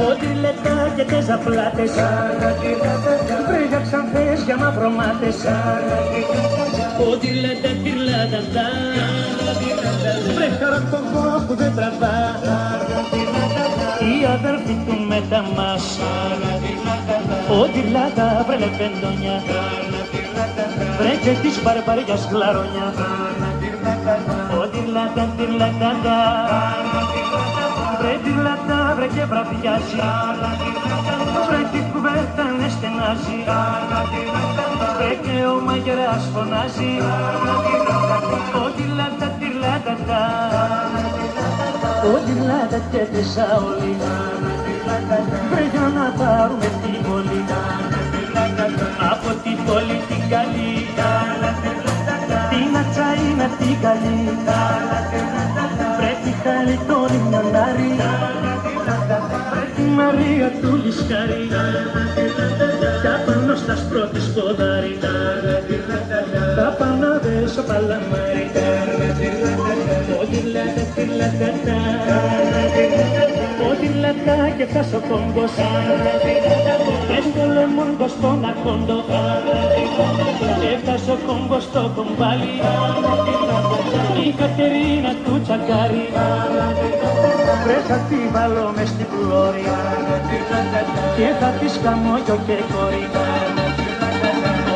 Ό,τι λεπτά και τες απλάτες, βρήκα ξανθές για μαυρομάτες. Ό,τι λέτε τυρλατατά, βρε χαρακτογό που δεν τραβά. Οι αδερφοί του μετά μας, ό,τι λάτα βρε λεπεντόνια, βρε και της παρπαριάς χλαρόνια. Ό,τι λάτα τυρλατατά, βρε τυρλατά βρε και βραδιάζει, βρε και κουβέρτα ναι στενάζει, βρε και ο μαγειράς φωνάζει. Ό,τι λάτα τυρλατατά, ό,τι λάτα και τεσά όλοι, βρε για να πάρουμε την πόλη, από την πόλη την καλή, την ατσαΐνα την καλή, βρε τη χάλη τον λιμνιονάρι, βρε τη Μαρία του Λισκάρι, τα πάνω στα σπρώτη σποδάρι, τα πανάδες ο παλαμάρι. Ό,τι λέτε τυρλατατά, ό,τι λέτε και φτάσω ο κόμπος, μες στο λεμόγκο στον ακόντο, έφτασε ο κόμπος στο κομπάλι, η Κατερίνα του τσακάρι, βρε θα τη βάλω μες στην πλώρη και θα της καμώ και κόρη.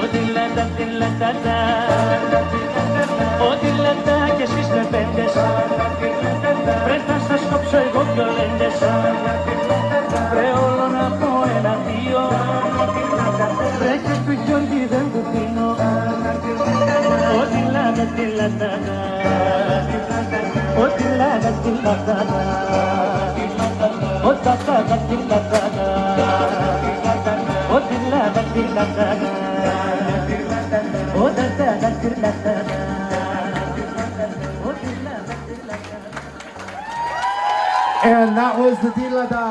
Ό,τι λέτε τυρλατατά, ό,τι λέτε κι εσείς λεπέντες, βρε θα σας κόψω εγώ δυο λέντες, βρε όλο να πω ένα-δύο, βρε και του Γιώργη δεν του πίνω. Ό,τι λέτε τυρλατατά, ό,τι λέτε τυρλατατά, ό,τι λέτε τυρλατατά, ό,τι λέτε τυρλατατά, ό,τι λέτε τυρλατατά. And that was the Tillada.